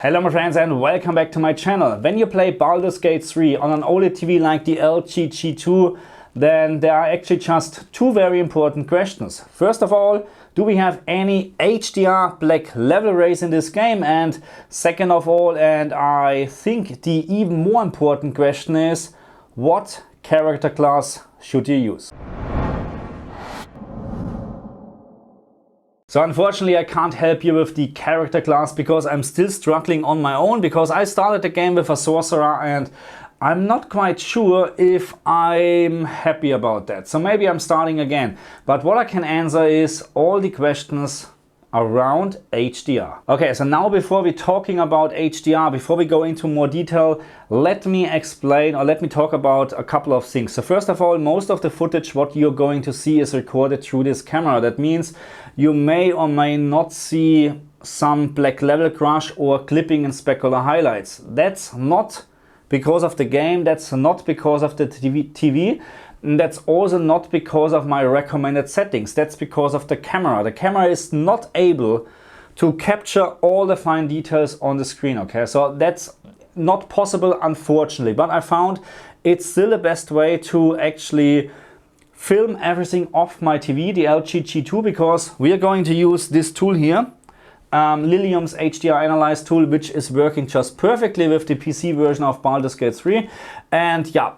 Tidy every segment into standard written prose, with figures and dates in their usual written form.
Hello my friends and welcome back to my channel. When you play Baldur's Gate 3 on an OLED TV like the LG G2, then there are actually just two very important questions. First of all, do we have any HDR black level rays in this game? And second of all, and I think the even more important question is, what character class should you use? So unfortunately I can't help you with the character class because I'm still struggling on my own, because I started the game with a sorcerer and I'm not quite sure if I'm happy about that. So maybe I'm starting again. But what I can answer is all the questions around HDR. Okay, so now before we're talking about HDR, before we go into more detail, let me explain or let me talk about a couple of things. So first of all, most of the footage what you're going to see is recorded through this camera. That means you may or may not see some black level crush or clipping and specular highlights. That's not because of the game, that's not because of the TV. And that's also not because of my recommended settings. That's because of the camera. The camera is not able to capture all the fine details on the screen. Okay, so that's not possible, unfortunately. But I found it's still the best way to actually film everything off my TV, the LG G2, because we are going to use this tool here, Lilium's HDR Analyze tool, which is working just perfectly with the PC version of Baldur's Gate 3. And yeah,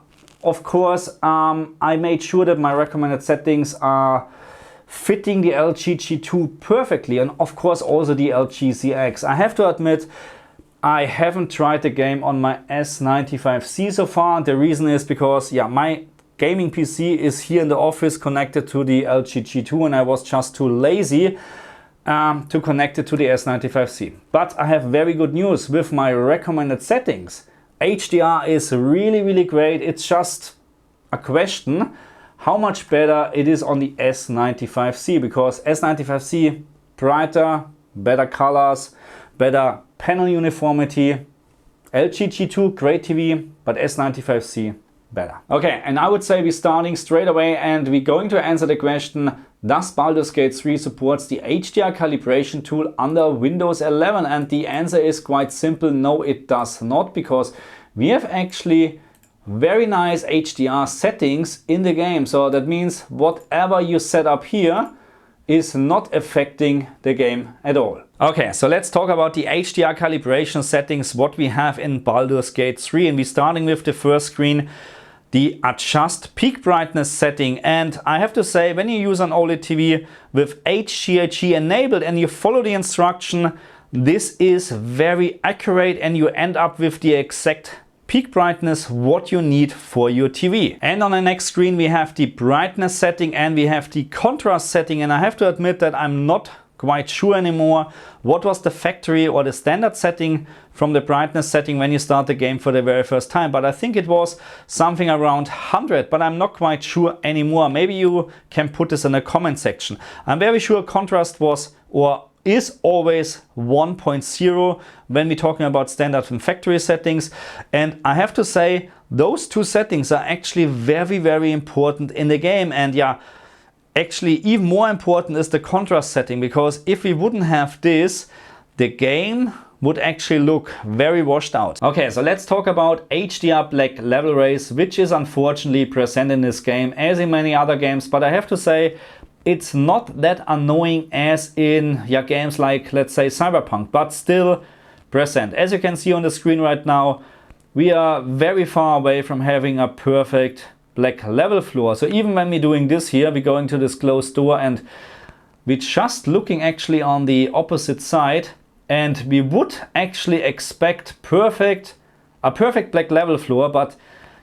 of course, I made sure that my recommended settings are fitting the LG G2 perfectly, and of course also the LG ZX. I have to admit, I haven't tried the game on my S95C so far. The reason is because, yeah, my gaming PC is here in the office connected to the LG G2 and I was just too lazy to connect it to the S95C. But I have very good news with my recommended settings. HDR is really great. It's just a question how much better it is on the S95C, because S95C brighter, better colors, better panel uniformity. LG G2 great TV, but S95C better. Okay, and I would say we're starting straight away and we're going to answer the question, does Baldur's Gate 3 supports the HDR calibration tool under Windows 11? And the answer is quite simple, no it does not, because we have actually very nice HDR settings in the game. So that means whatever you set up here is not affecting the game at all. Okay, so let's talk about the HDR calibration settings, what we have in Baldur's Gate 3. And we're starting with the first screen, the adjust peak brightness setting. And I have to say, when you use an OLED TV with HGiG enabled and you follow the instruction, this is very accurate and you end up with the exact peak brightness what you need for your TV. And on the next screen we have the brightness setting and we have the contrast setting, and I have to admit that I'm not quite sure anymore what was the factory or the standard setting from the brightness setting when you start the game for the very first time, but I think it was something around 100, but I'm not quite sure anymore. Maybe you can put this in the comment section. I'm very sure contrast was or is always 1.0 when we're talking about standard and factory settings. And I have to say, those two settings are actually very important in the game. And yeah, actually even more important is the contrast setting, because if we wouldn't have this, the game would actually look very washed out. Okay, so let's talk about HDR black level rays, which is unfortunately present in this game as in many other games. But I have to say, it's not that annoying as in games like, let's say, Cyberpunk, but still present. As you can see on the screen right now, we are very far away from having a perfect black level floor. So even when we're doing this here, we're going to this closed door and we're just looking actually on the opposite side, and we would actually expect a perfect black level floor, but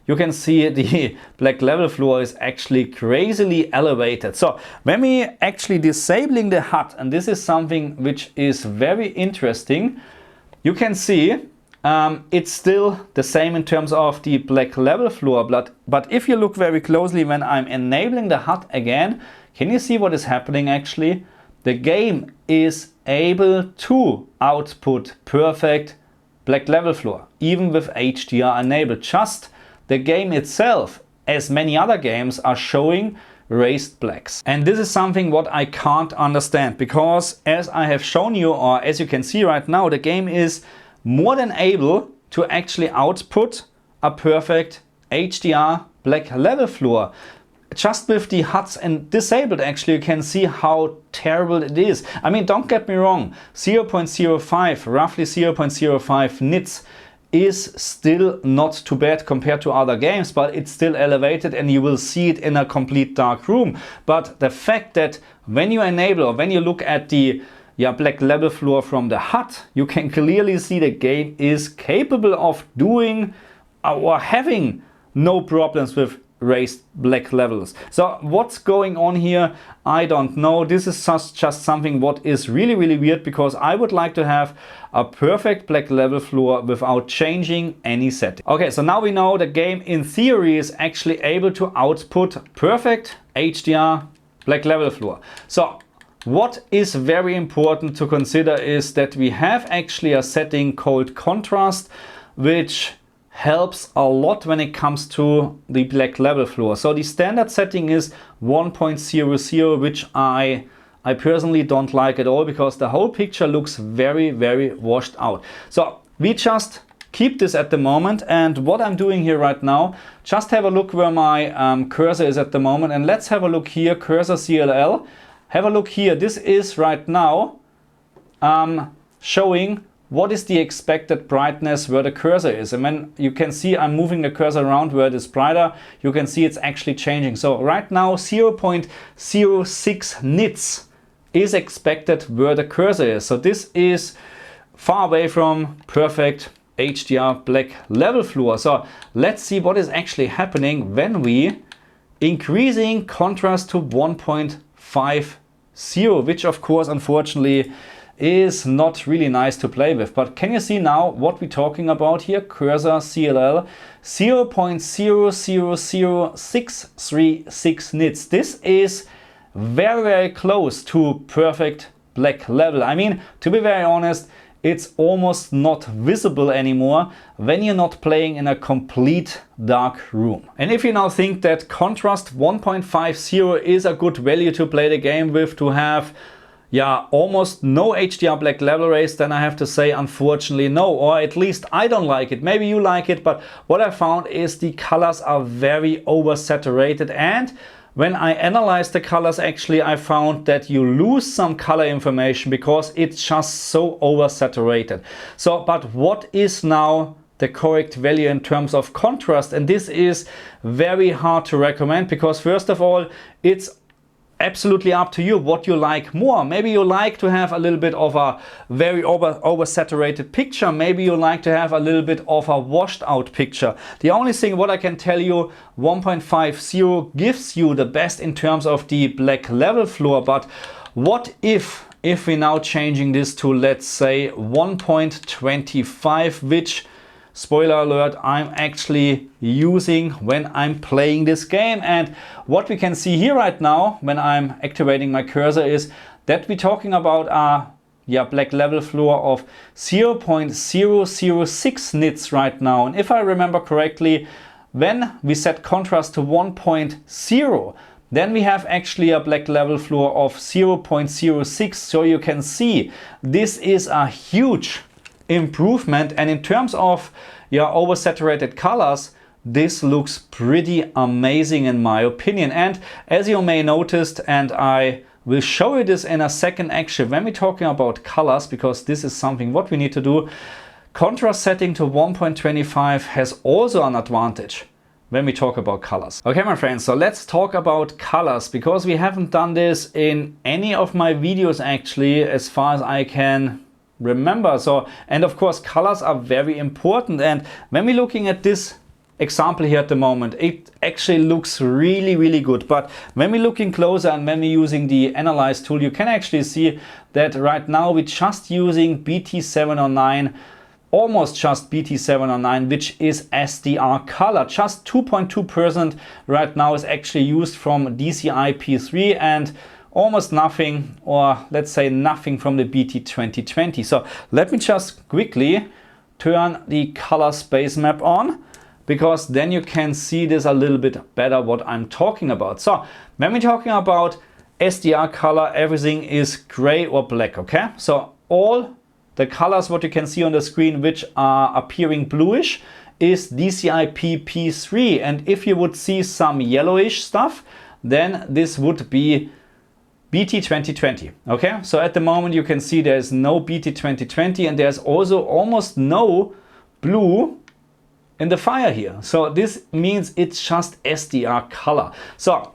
you can see the black level floor is actually crazily elevated. So when we actually disabling the HUD, and this is something which is very interesting, you can see it's still the same in terms of the black level floor, but if you look very closely when I'm enabling the HUD again, can you see what is happening actually? The game is able to output perfect black level floor, even with HDR enabled. Just the game itself, as many other games, are showing raised blacks. And this is something what I can't understand, because as I have shown you, or as you can see right now, the game is more than able to actually output a perfect HDR black level floor. Just with the HUDs and disabled, actually, you can see how terrible it is. I mean, don't get me wrong, 0.05, roughly 0.05 nits is still not too bad compared to other games, but it's still elevated and you will see it in a complete dark room. But the fact that when you enable or when you look at the black level floor from the HUD, you can clearly see the game is capable of doing or having no problems with raised black levels. So what's going on here, I don't know. This is just something what is really weird, because I would like to have a perfect black level floor without changing any setting. Okay, so now we know the game in theory is actually able to output perfect HDR black level floor. So what is very important to consider is that we have actually a setting called contrast, which helps a lot when it comes to the black level floor. So the standard setting is 1.00, which I personally don't like at all, because the whole picture looks very washed out. So we just keep this at the moment, and what I'm doing here right now, just have a look where my cursor is at the moment, and let's have a look here, cursor CLL. Have a look here, this is right now showing what is the expected brightness where the cursor is. And when you can see I'm moving the cursor around where it is brighter, you can see it's actually changing. So right now 0.06 nits is expected where the cursor is. So this is far away from perfect HDR black level floor. So let's see what is actually happening when we increasing contrast to 1.50, which of course unfortunately is not really nice to play with. But can you see now what we're talking about here? Cursor CLL 0.000636 nits. This is very close to perfect black level. I mean, to be very honest, it's almost not visible anymore when you're not playing in a complete dark room. And if you now think that contrast 1.50 is a good value to play the game with, to have almost no HDR black level raise, then I have to say unfortunately no, or at least I don't like it. Maybe you like it, but what I found is the colors are very oversaturated, and when I analyzed the colors, actually I found that you lose some color information because it's just so oversaturated. So, but what is now the correct value in terms of contrast? And this is very hard to recommend, because first of all, it's absolutely up to you what you like more. Maybe you like to have a little bit of a very oversaturated picture. Maybe you like to have a little bit of a washed out picture. The only thing what I can tell you, 1.50 gives you the best in terms of the black level floor. But what if we're now changing this to, let's say, 1.25, which, spoiler alert, I'm actually using when I'm playing this game. And what we can see here right now when I'm activating my cursor is that we're talking about a black level floor of 0.006 nits right now. And if I remember correctly, when we set contrast to 1.0, then we have actually a black level floor of 0.06. So you can see this is a huge improvement, and in terms of oversaturated colors, this looks pretty amazing in my opinion. And as you may noticed, and I will show you this in a second actually, when we're talking about colors, because this is something what we need to do, contrast setting to 1.25 has also an advantage when we talk about colors. Okay, my friends, so let's talk about colors, because we haven't done this in any of my videos actually, as far as I can remember. So, and of course colors are very important, and when we're looking at this example here at the moment, it actually looks really good. But when we're looking closer and when we're using the analyze tool, you can actually see that right now we're just using BT709, almost just BT709, which is HDR color. Just 2.2% right now is actually used from DCI P3, and almost nothing, or let's say nothing, from the BT 2020. So let me just quickly turn the color space map on, because then you can see this a little bit better what I'm talking about. So when we're talking about HDR color, everything is gray or black, okay? So all the colors what you can see on the screen which are appearing bluish is DCI PP3, and if you would see some yellowish stuff, then this would be BT 2020. Okay, so at the moment you can see there's no BT 2020 and there's also almost no blue in the fire here. So this means it's just HDR color. So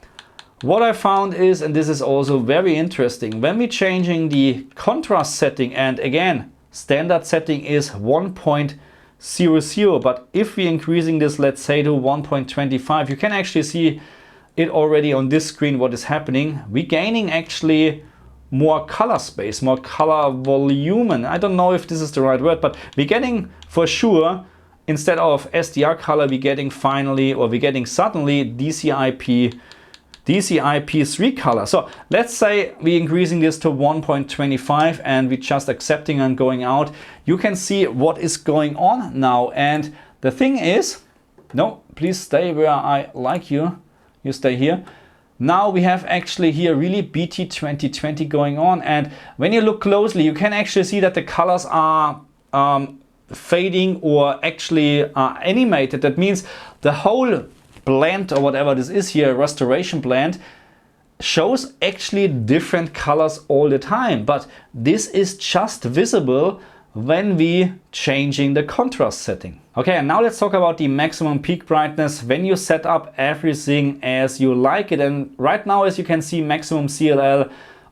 what I found is, and this is also very interesting, when we're changing the contrast setting, and again, standard setting is 1.00, but if we're increasing this, let's say to 1.25, you can actually see it already on this screen what is happening. We're gaining actually more color space, more color volume, and I don't know if this is the right word, but we're getting for sure, instead of SDR color, we're getting finally, or we're getting suddenly DCI-P3 color. So let's say we're increasing this to 1.25 and we're just accepting and going out. You can see what is going on now. And the thing is, no, please stay where I like you. You stay here. Now we have actually here really BT 2020 going on. And when you look closely, you can actually see that the colors are fading or actually animated. That means the whole blend or whatever this is here, restoration blend, shows actually different colors all the time. But this is just visible when we changing the contrast setting. Okay, and now let's talk about the maximum peak brightness when you set up everything as you like it. And right now, as you can see, maximum CLL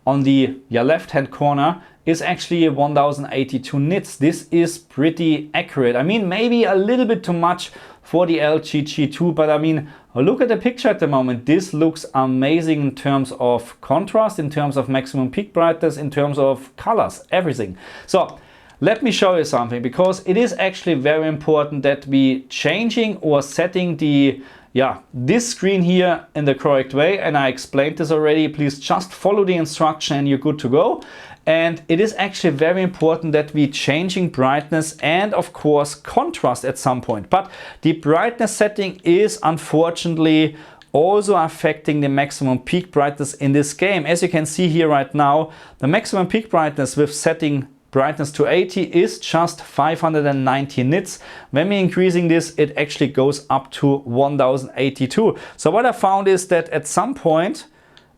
on the left hand corner is actually 1082 nits. This is pretty accurate. I mean, maybe a little bit too much for the HGiG2, but I mean, look at the picture at the moment. This looks amazing in terms of contrast, in terms of maximum peak brightness, in terms of colors, everything. So let me show you something, because it is actually very important that we changing or setting the this screen here in the correct way. And I explained this already. Please just follow the instruction and you're good to go. And it is actually very important that we changing brightness and of course contrast at some point. But the brightness setting is unfortunately also affecting the maximum peak brightness in this game. As you can see here right now, the maximum peak brightness with setting brightness to 80 is just 590 nits. When we're increasing this, it actually goes up to 1082. So what I found is that at some point,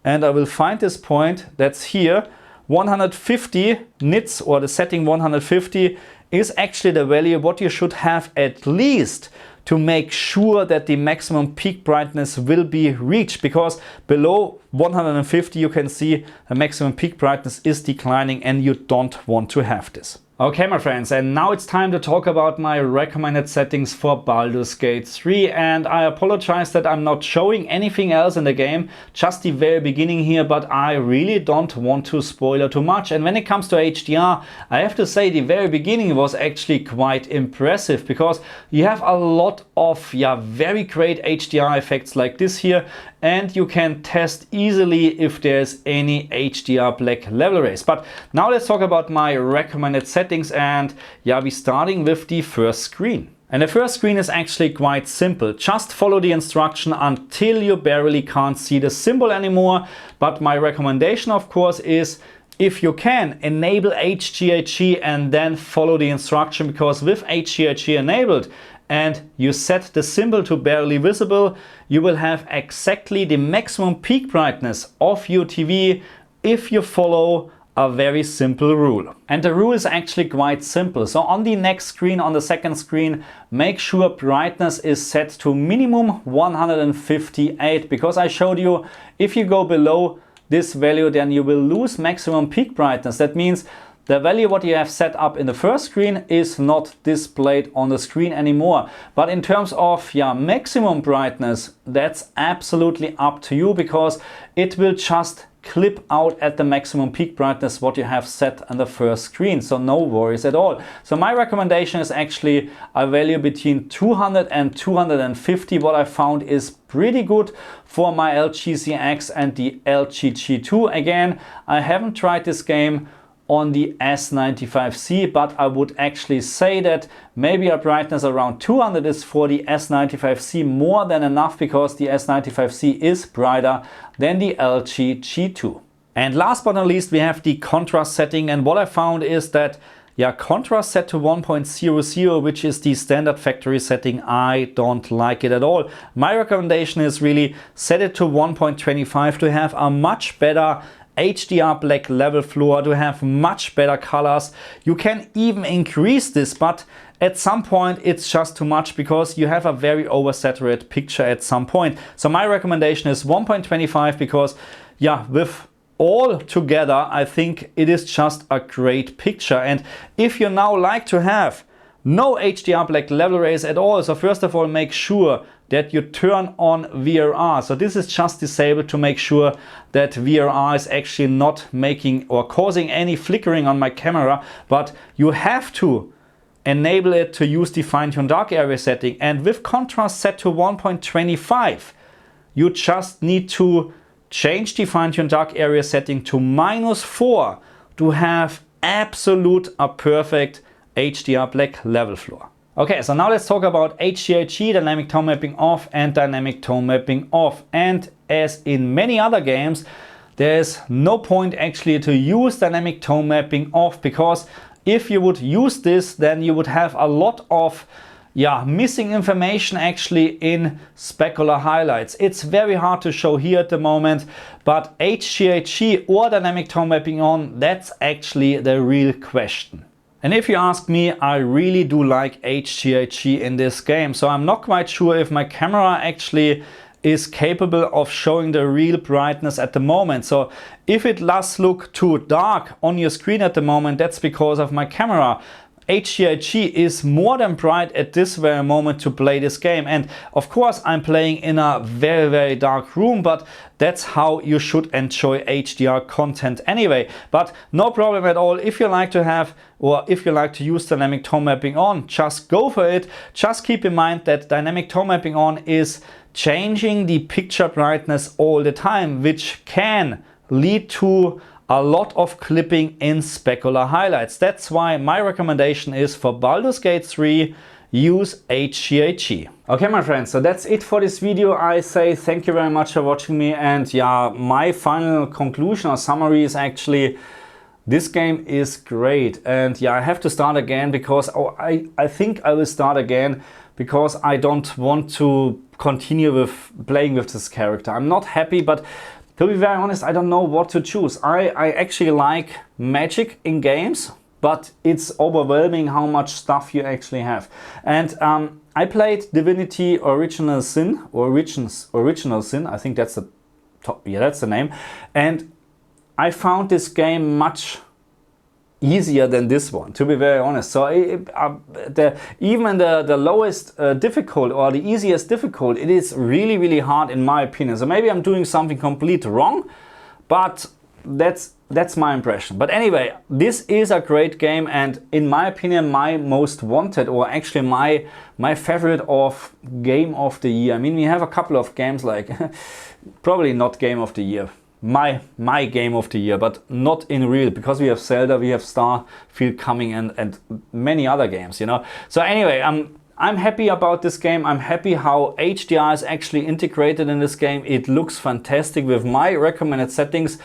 and I will find this point, that's here, 150 nits, or the setting 150, is actually the value what you should have at least to make sure that the maximum peak brightness will be reached, because below 150 you can see the maximum peak brightness is declining and you don't want to have this. Okay, my friends, and now it's time to talk about my recommended settings for Baldur's Gate 3, and I apologize that I'm not showing anything else in the game, just the very beginning here, but I really don't want to spoil too much. And when it comes to HDR, I have to say the very beginning was actually quite impressive, because you have a lot of very great HDR effects like this here, and you can test easily if there's any HDR black level rays. But now let's talk about my recommended settings, and we're starting with the first screen. And the first screen is actually quite simple. Just follow the instruction until you barely can't see the symbol anymore. But my recommendation, of course, is if you can, enable HGiG and then follow the instruction, because with HGiG enabled and you set the symbol to barely visible, you will have exactly the maximum peak brightness of your TV if you follow a very simple rule. And the rule is actually quite simple. So on the next screen, on the second screen, make sure brightness is set to minimum 158, because I showed you if you go below this value, then you will lose maximum peak brightness. That means the value what you have set up in the first screen is not displayed on the screen anymore. But in terms of maximum brightness, that's absolutely up to you, because it will just clip out at the maximum peak brightness what you have set on the first screen. So no worries at all. So my recommendation is actually a value between 200 and 250. What I found is pretty good for my LGCX and the HGiG2. Again, I haven't tried this game on the S95C, but I would actually say that maybe a brightness around 200 is for the S95C more than enough, because the S95C is brighter than the HGiG2. And last but not least, we have the contrast setting, and what I found is that yeah, contrast set to 1.00, which is the standard factory setting. I don't like it at all. My recommendation is really set it to 1.25 to have a much better HDR black level floor, to have much better colors. You can even increase this, but at some point it's just too much because you have a very oversaturated picture at some point. So my recommendation is 1.25 because, yeah, with all together I think it is just a great picture. And if you now like to have no HDR black level rays at all, so first of all make sure that you turn on VRR. So this is just disabled to make sure that VRR is actually not making or causing any flickering on my camera, but you have to enable it to use the fine-tune dark area setting. And with contrast set to 1.25, you just need to change the fine-tune dark area setting to -4 to have absolute a perfect HDR black level floor. Okay, so now let's talk about HGiG, dynamic tone mapping off and dynamic tone mapping off. And as in many other games, there's no point actually to use dynamic tone mapping off, because if you would use this, then you would have a lot of missing information actually in specular highlights. It's very hard to show here at the moment, but HGiG or dynamic tone mapping on, that's actually the real question. And if you ask me, I really do like HGiG in this game. So I'm not quite sure if my camera actually is capable of showing the real brightness at the moment. So if it does look too dark on your screen at the moment, that's because of my camera. HGiG is more than bright at this very moment to play this game. And of course I'm playing in a very, very dark room, but that's how you should enjoy HDR content anyway. But no problem at all. If you like to have, or if you like to use dynamic tone mapping on, just go for it. Just keep in mind that dynamic tone mapping on is changing the picture brightness all the time, which can lead to a lot of clipping in specular highlights. That's why my recommendation is for Baldur's Gate 3, use HGiG. Okay, my friends, so that's it for this video. I say thank you very much for watching me, and yeah, my final conclusion or summary is actually this game is great. And yeah, I have to start again because I think I will start again because I don't want to continue with playing with this character. I'm not happy, but to be very honest, I don't know what to choose. I actually like magic in games, but it's overwhelming how much stuff you actually have. And I played Divinity Original Sin, Original Sin, I think that's the top, yeah, that's the name. And I found this game much easier than this one, to be very honest. So even the lowest difficult or the easiest difficult, it is really, really hard in my opinion. So maybe I'm doing something completely wrong, but that's my impression. But anyway, this is a great game, and in my opinion, my most wanted, or actually my favorite of game of the year. I mean, we have a couple of games like probably not game of the year. My game of the year, but not in real, because we have Zelda, we have Starfield coming, and many other games, you know. So anyway, I'm happy about this game. I'm happy how HDR is actually integrated in this game. It looks fantastic with my recommended settings.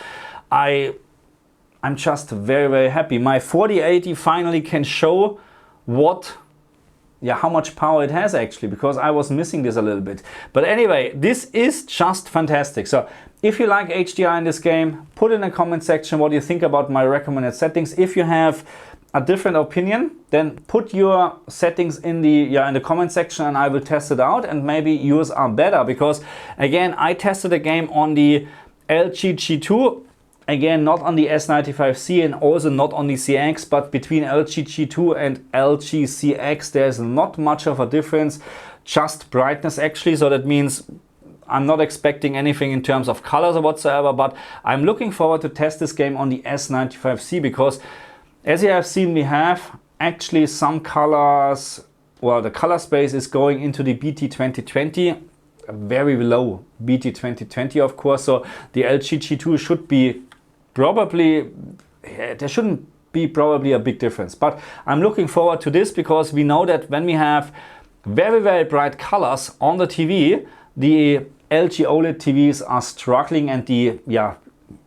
I'm just very, very happy. My 4080 finally can show how much power it has actually, because I was missing this a little bit. But anyway, this is just fantastic. So if you like HDR in this game, put in the comment section what you think about my recommended settings. If you have a different opinion, then put your settings in the comment section and I will test it out, and maybe yours are better, because again, I tested the game on the LG G2, again not on the S95C and also not on the CX, but between LG G2 and LG CX there's not much of a difference, just brightness actually. So that means I'm not expecting anything in terms of colors or whatsoever, but I'm looking forward to test this game on the S95C, because as you have seen, we have actually some colors, well, the color space is going into the BT 2020, very low BT 2020 of course, so the LG G2 should be probably, there shouldn't be probably a big difference. But I'm looking forward to this, because we know that when we have very, very bright colors on the TV, the LG OLED TVs are struggling, and the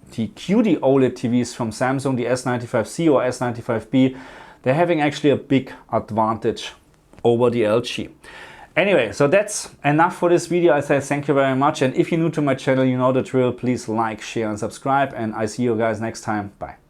QD OLED TVs from Samsung, the S95C or S95B, they're having actually a big advantage over the LG. Anyway, so that's enough for this video. I say thank you very much, and if you're new to my channel, you know the drill. Please like, share and subscribe, and I see you guys next time. Bye.